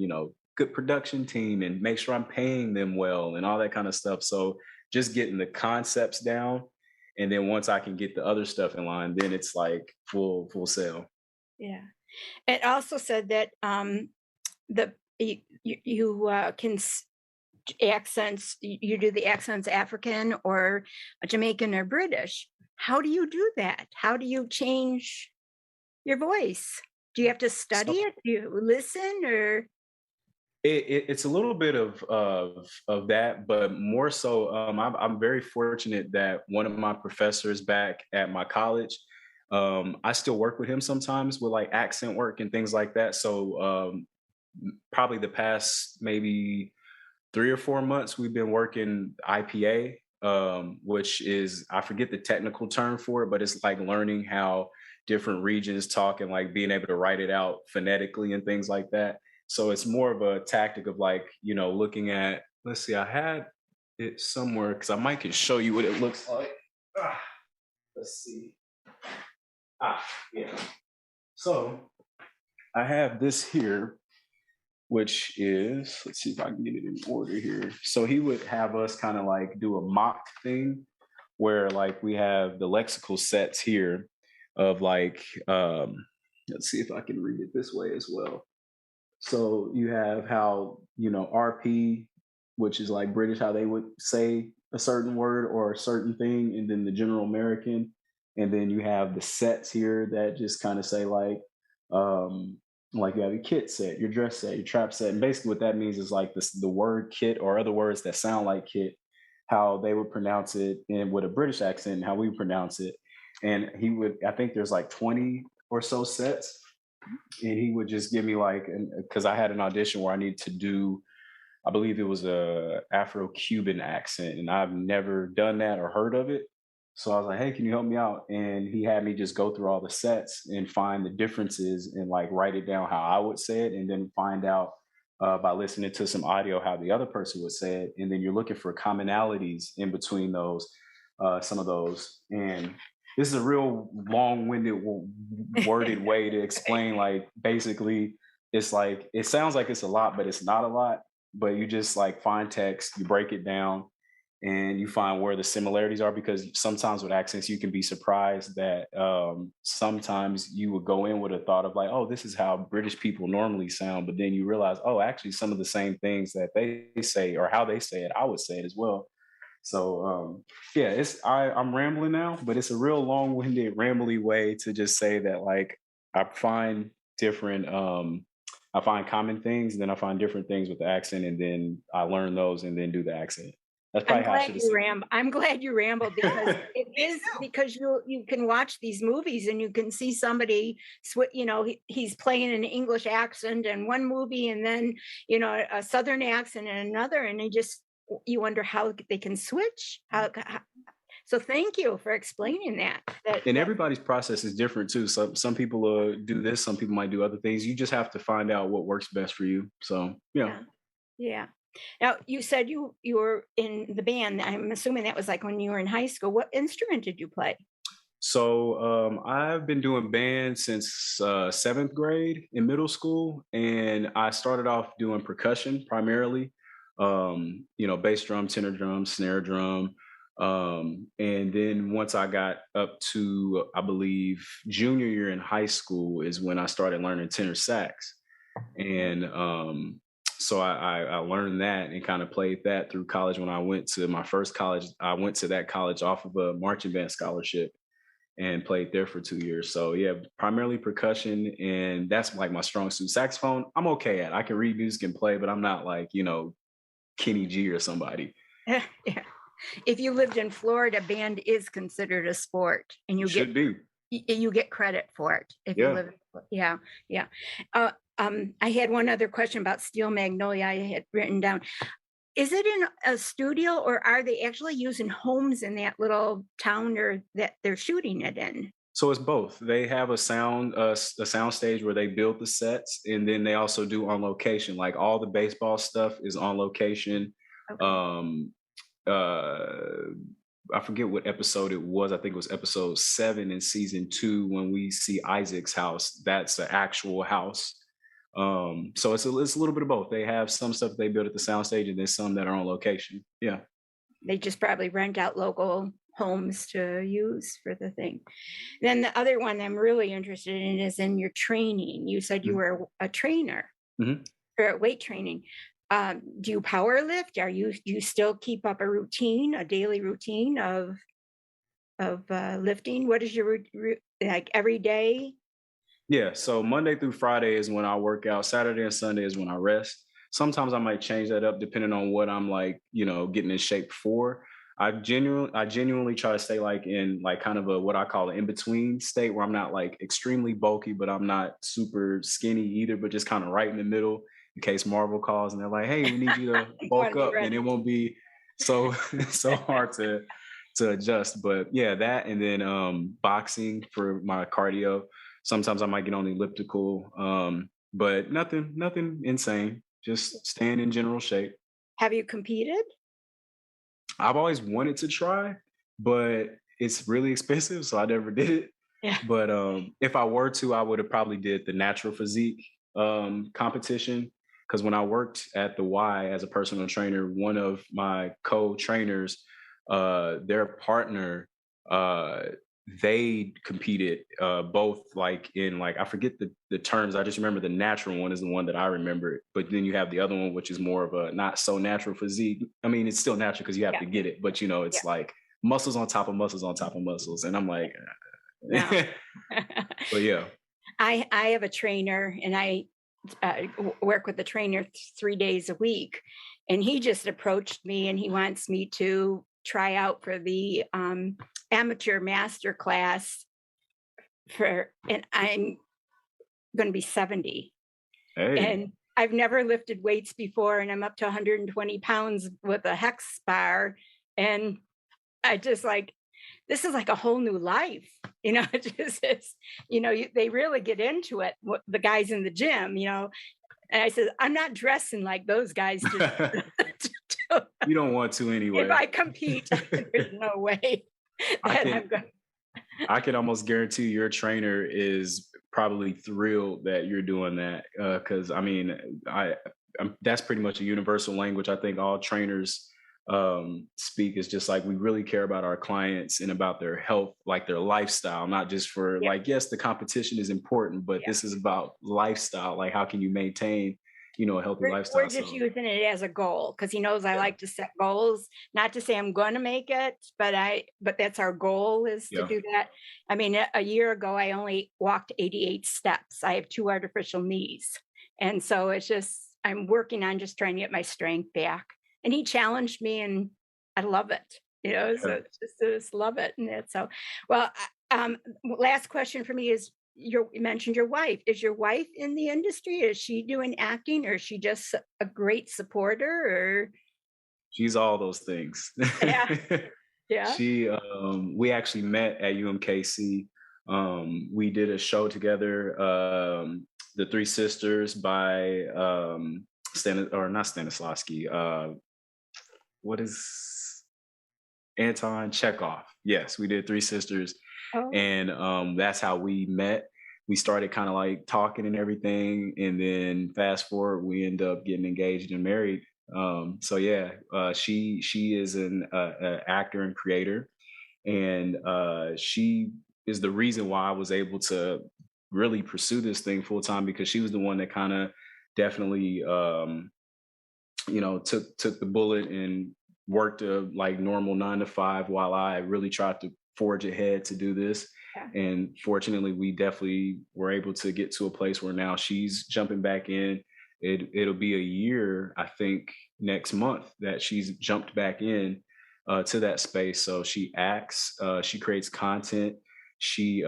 good production team and make sure I'm paying them well and all that kind of stuff. So just getting the concepts down. And then once I can get the other stuff in line, then it's like full sail.
Yeah. It also said that you can accents, you do the accents African or Jamaican or British. How do you do that? How do you change your voice? Do you have to study it? Do you listen or?
It's a little bit of that, but more so, I'm very fortunate that one of my professors back at my college, I still work with him sometimes with like accent work and things like that. So probably the past maybe 3 or 4 months, we've been working IPA, which is I forget the technical term for it, but it's like learning how different regions talk and like being able to write it out phonetically and things like that. So it's more of a tactic of like, looking at, let's see, I had it somewhere because I might can show you what it looks like. Let's see. Yeah. So I have this here. which is, let's see if I can get it in order here. So he would have us kind of like do a mock thing where like we have the lexical sets here of like, let's see if I can read it this way as well. So you have how, RP, which is like British, how they would say a certain word or a certain thing, and then the general American. And then you have the sets here that just kind of say like you have your kit set, your dress set, your trap set. And basically what that means is like the word kit or other words that sound like kit, how they would pronounce it and with a British accent and how we pronounce it. And I think there's like 20 or so sets. And he would just give me like, because I had an audition where I needed to do, I believe it was a Afro-Cuban accent, and I've never done that or heard of it. So I was like, hey, can you help me out? And he had me just go through all the sets and find the differences and like write it down how I would say it, and then find out by listening to some audio how the other person would say it. And then you're looking for commonalities in between those, some of those. And this is a real long-winded, worded way to explain, like, basically, it's like, it sounds like it's a lot, but it's not a lot. But you just like find text, you break it down, and you find where the similarities are, because sometimes with accents, you can be surprised that sometimes you would go in with a thought of like, oh, this is how British people normally sound. But then you realize, oh, actually, some of the same things that they say or how they say it, I would say it as well. So yeah, I'm rambling now, but it's a real long-winded, rambly way to just say that like I find different, I find common things, and then I find different things with the accent, and then I learn those and then do the accent. That's probably how I should have said it.
I'm glad you rambled, because it is, because you can watch these movies and you can see somebody, he's playing an English accent in one movie, and then a Southern accent in another, and you wonder how they can switch. So thank you for explaining that.
And everybody's process is different too. So some people do this, some people might do other things. You just have to find out what works best for you. So
yeah. Now you said you were in the band. I'm assuming that was like when you were in high school. What instrument did you play?
So I've been doing band since 7th grade in middle school, and I started off doing percussion primarily. Bass drum, tenor drum, snare drum. And then once I got up to, I believe, junior year in high school is when I started learning tenor sax. And so I learned that and kind of played that through college. When I went to my first college, I went to that college off of a marching band scholarship and played there for 2 years. So yeah, primarily percussion, and that's like my strong suit. Saxophone, I'm okay at. I can read music and play, but I'm not like, Kenny G or somebody.
Yeah. If you lived in Florida, band is considered a sport, and you get credit for it. If you live, yeah. I had one other question about Steel Magnolia. I had written down. Is it in a studio, or are they actually using homes in that little town or that they're shooting it in?
So it's both. They have a sound stage where they build the sets, and then they also do on location. Like all the baseball stuff is on location. Okay. I forget what episode it was. I think it was episode 7 in season 2 when we see Isaac's house. That's the actual house. So it's a little bit of both. They have some stuff they build at the soundstage, and then some that are on location. Yeah.
They just probably rent out local homes to use for the thing. Then the other one I'm really interested in is in your training. You said you were a trainer for weight training. Do you power lift? Do you still keep up a daily routine of lifting? What is your like every day?
Yeah, so Monday through Friday is when I work out. Saturday and Sunday is when I rest. Sometimes I might change that up depending on what I'm like, getting in shape for. I genuinely try to stay like in like kind of what I call an in-between state, where I'm not like extremely bulky, but I'm not super skinny either, but just kind of right in the middle, in case Marvel calls and they're like, hey, we need you to bulk up, and it won't be so hard to adjust. But yeah, that, and then boxing for my cardio. Sometimes I might get on the elliptical, but nothing insane. Just staying in general shape.
Have you competed?
I've always wanted to try, but it's really expensive, so I never did it.
Yeah.
But if I were to, I would have probably did the natural physique competition, because when I worked at the Y as a personal trainer, one of my co-trainers, their partner, uh, they competed both like in like I forget the terms. I just remember the natural one is the one that I remember. But then you have the other one, which is more of a not so natural physique. I mean, it's still natural because you have
Yeah.
to get it, but
Yeah.
it's like muscles on top of muscles on top of muscles, and I'm like,
No.
but yeah.
I have a trainer, and I work with the trainer 3 days a week, and he just approached me, and he wants me to try out for the amateur master class and I'm going to be 70,
Hey,
and I've never lifted weights before, and I'm up to 120 pounds with a hex bar, and I just like, this is like a whole new life, it just is, they really get into it, the guys in the gym, and I said, I'm not dressing like those guys
you don't want to anyway.
if I compete, there's no way that I'm going.
I can almost guarantee your trainer is probably thrilled that you're doing that, because I mean, that's pretty much a universal language. I think all trainers speak is just like we really care about our clients and about their health, like their lifestyle, not just for like, yes, the competition is important, but this is about lifestyle. Like, how can you maintain a healthy lifestyle?
We're just using it as a goal because he knows I like to set goals. Not to say I'm going to make it, but that's our goal, is to do that. I mean, a year ago, I only walked 88 steps. I have 2 artificial knees. And so it's just, I'm working on just trying to get my strength back. And he challenged me, and I love it. So it's just love it. And it's so, well, last question for me is, you mentioned your wife. Is your wife in the industry? Is she doing acting, or is she just a great supporter? Or
she's all those things.
Yeah.
We actually met at UMKC. We did a show together, The Three Sisters by not Stanislavski. What is Anton Chekhov? Yes, we did Three Sisters. Oh. And that's how we met. We started kind of like talking and everything, and then fast forward, we end up getting engaged and married. So yeah, she is an actor and creator, and she is the reason why I was able to really pursue this thing full time, because she was the one that kind of definitely took the bullet and worked a like normal 9 to 5 while I really tried to forge ahead to do this. Yeah. And fortunately, we definitely were able to get to a place where now she's jumping back in. It'll be a year, I think, next month that she's jumped back in to that space. So she acts, she creates content. She's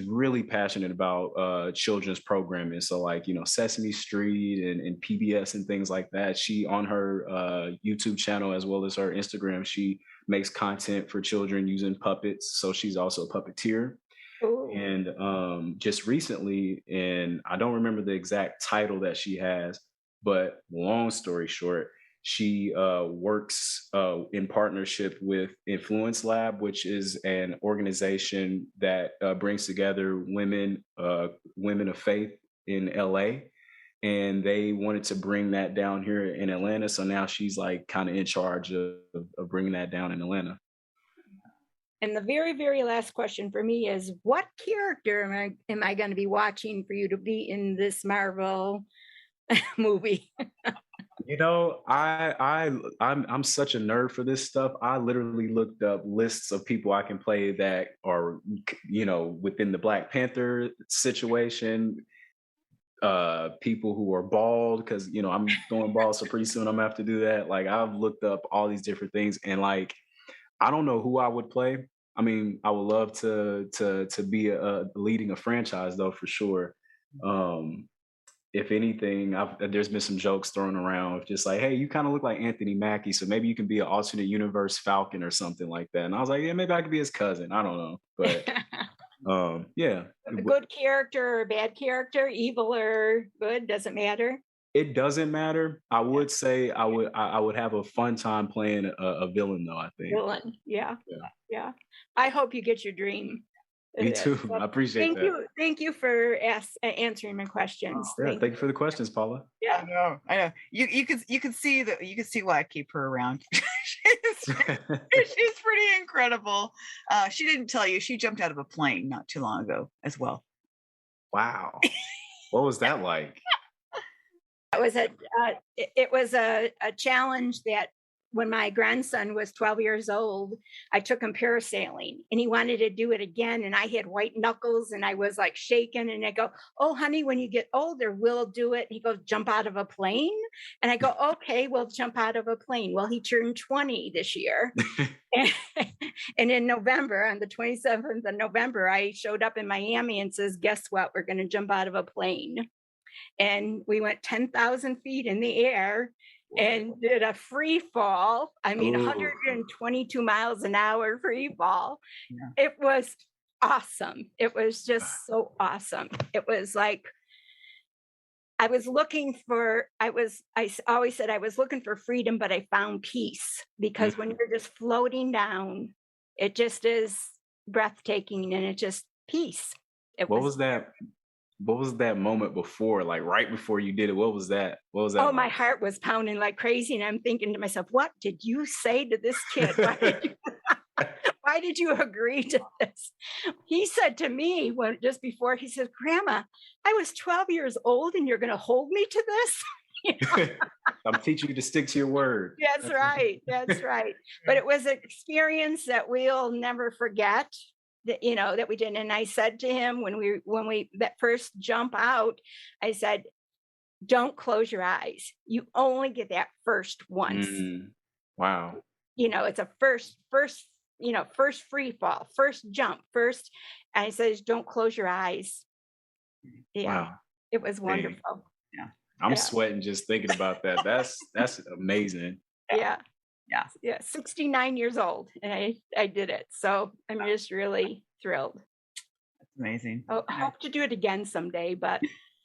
really passionate about children's programming. So like, Sesame Street and PBS and things like that. She, on her YouTube channel as well as her Instagram, she makes content for children using puppets. So she's also a puppeteer. Ooh. And just recently, and I don't remember the exact title that she has, but long story short, she works in partnership with Influence Lab, which is an organization that brings together women of faith in LA. And they wanted to bring that down here in Atlanta. So now she's like kind of in charge of bringing that down in Atlanta.
And the very, very last question for me is, what character am I going to be watching for you to be in this Marvel movie?
I'm such a nerd for this stuff. I literally looked up lists of people I can play that are, within the Black Panther situation. People who are bald, because I'm going bald, so pretty soon I'm gonna have to do that. Like, I've looked up all these different things, and like, I don't know who I would play. I mean, I would love to be leading a franchise though, for sure. If anything, there's been some jokes thrown around, just like, hey, you kind of look like Anthony Mackie, so maybe you can be an alternate universe Falcon or something like that. And I was like, yeah, maybe I could be his cousin. I don't know, but yeah.
A good character or a bad character, evil or good, doesn't matter.
It doesn't matter. I would say I would have a fun time playing a villain though, I think.
Villain, yeah. I hope you get your dream.
Me too. I appreciate that.
Thank you for answering my questions.
Thank you for the questions, Paula.
Yeah,
I know. You could see why I keep her around. She's pretty incredible. She didn't tell you she jumped out of a plane not too long ago as well.
Wow. What was that like?
It was a challenge that when my grandson was 12 years old, I took him parasailing and he wanted to do it again. And I had white knuckles and I was like shaking. And I go, "Oh, honey, when you get older, we'll do it." He goes, "Jump out of a plane?" And I go, "Okay, we'll jump out of a plane." Well, he turned 20 this year. And in November, on the 27th of November, I showed up in Miami and says, "Guess what? We're going to jump out of a plane." And we went 10,000 feet in the air and did a free fall. I mean, 122 miles an hour free fall. Yeah. It was awesome. It was just so awesome. It was like, I always said I was looking for freedom, but I found peace, because when you're just floating down, it just is breathtaking and it just peace.
What was that moment before, like right before you did it? What was that? Oh,
like? My heart was pounding like crazy. And I'm thinking to myself, what did you say to this kid? Why did you agree to this? He said to me just before, he said, "Grandma, I was 12 years old and you're going to hold me to this?"
I'm teaching you to stick to your word.
That's right. That's right. But it was an experience that we'll never forget. That we did. And I said to him when we that first jump out, I said, "Don't close your eyes. You only get that first once."
Wow.
It's a first free fall, first jump, first. And I said, "Don't close your eyes." Yeah. Wow. It was wonderful.
Hey. Yeah. I'm sweating just thinking about that. That's amazing.
Yeah. 69 years old, and I did it, so I'm just really thrilled.
That's amazing.
I hope to do it again someday, but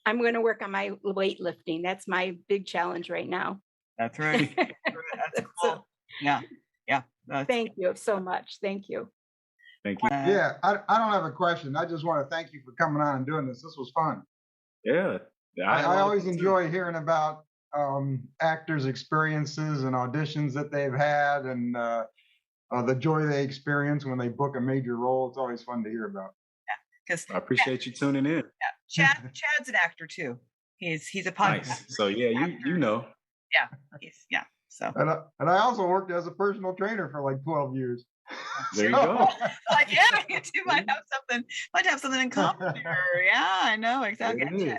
I'm going to work on my weightlifting. That's my big challenge right now.
That's right. That's cool. Yeah.
Thank you so much. Thank you.
Thank you.
Yeah, I don't have a question. I just want to thank you for coming on and doing this. This was fun.
Yeah.
I always enjoy hearing about actors' experiences and auditions that they've had, and the joy they experience when they book a major role. It's always fun to hear about.
Yeah, because
I appreciate you tuning in.
Yeah, Chad's an actor too. He's a podcast.
Nice. So yeah, you know.
Yeah. So
and I also worked as a personal trainer for like 12 years.
There you go.
Like, you two might have something in common here. Yeah, I know exactly.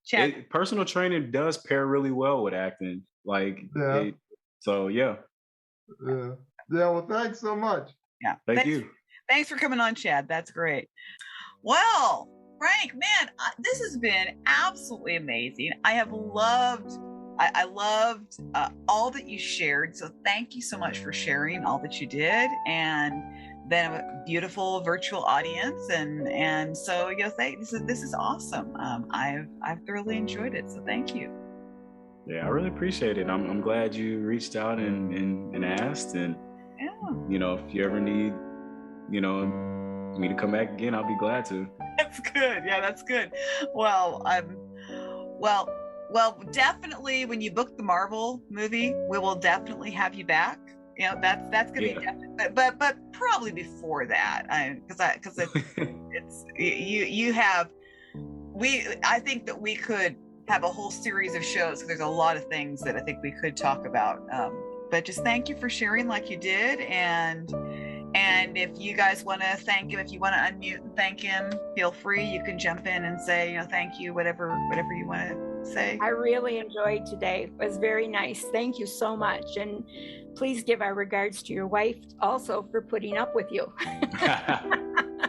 Chad.
Personal training does pair really well with acting. Like, yeah.
Well, thanks so much.
Yeah.
Thank you.
Thanks for coming on, Chad. That's great. Well, Frank, man, this has been absolutely amazing. I loved all that you shared. So thank you so much for sharing all that you did, and then a beautiful virtual audience, and so this is awesome. I've thoroughly enjoyed it. So thank you.
Yeah, I really appreciate it. I'm glad you reached out and asked, and if you ever need me to come back again, I'll be glad to.
That's good. Yeah, that's good. Well, definitely when you book the Marvel movie, we will definitely have you back. That's gonna be definite, but probably before that, because it's you have I think that we could have a whole series of shows. There's a lot of things that I think we could talk about. But just thank you for sharing like you did, and if you guys want to thank him, if you want to unmute and thank him, feel free. You can jump in and say, thank you, whatever you want to say.
I really enjoyed today. It was very nice. Thank you so much. And please give our regards to your wife also for putting up with you.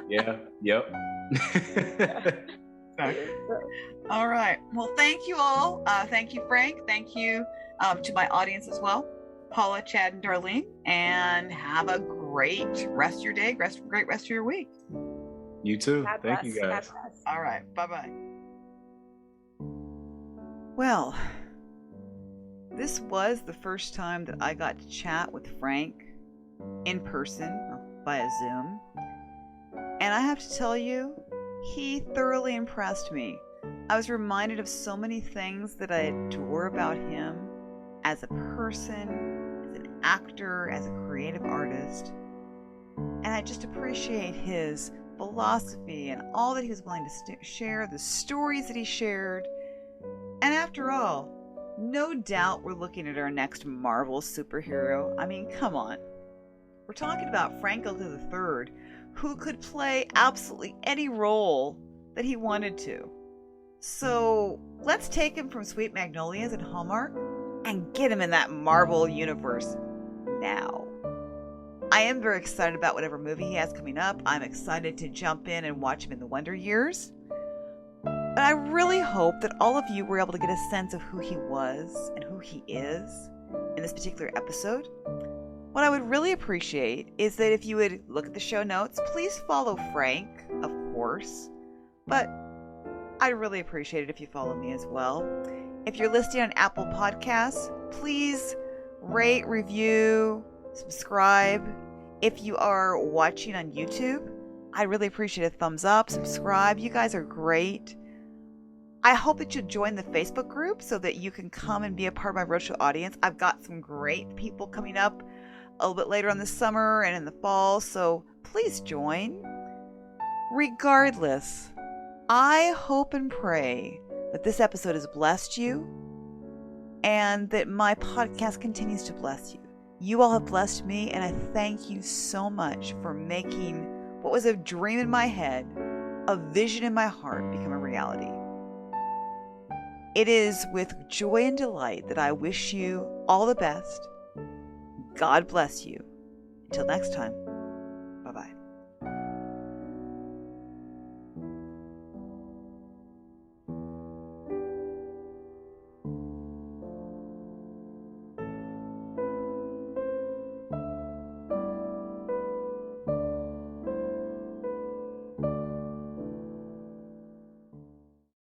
Yeah. Yep.
All right. Well, thank you all. Thank you, Frank. Thank you to my audience as well, Paula, Chad, and Darlene. And have a great rest of your day. Great rest of your week.
You too. Thank you, guys.
All right. Bye-bye. Well, this was the first time that I got to chat with Frank in person via Zoom. And And I have to tell you, he thoroughly impressed me. I was reminded of so many things that I adore about him as a person, as an actor, as a creative artist. And I just appreciate his philosophy and all that he was willing to share, the stories that he shared. And after all, no doubt we're looking at our next Marvel superhero. I mean, come on. We're talking about Frank Oakley III, who could play absolutely any role that he wanted to. So let's take him from Sweet Magnolias and Hallmark and get him in that Marvel universe now. I am very excited about whatever movie he has coming up. I'm excited to jump in and watch him in the Wonder Years. But I really hope that all of you were able to get a sense of who he was and who he is in this particular episode. What I would really appreciate is that if you would look at the show notes, please follow Frank, of course. But I'd really appreciate it if you follow me as well. If you're listening on Apple Podcasts, please rate, review, subscribe. If you are watching on YouTube, I really appreciate a thumbs up, subscribe. You guys are great. I hope that you'll join the Facebook group so that you can come and be a part of my roadshow audience. I've got some great people coming up a little bit later on this summer and in the fall, so please join. Regardless, I hope and pray that this episode has blessed you and that my podcast continues to bless you. You all have blessed me, and I thank you so much for making what was a dream in my head, a vision in my heart, become a reality. It is with joy and delight that I wish you all the best. God bless you. Until next time.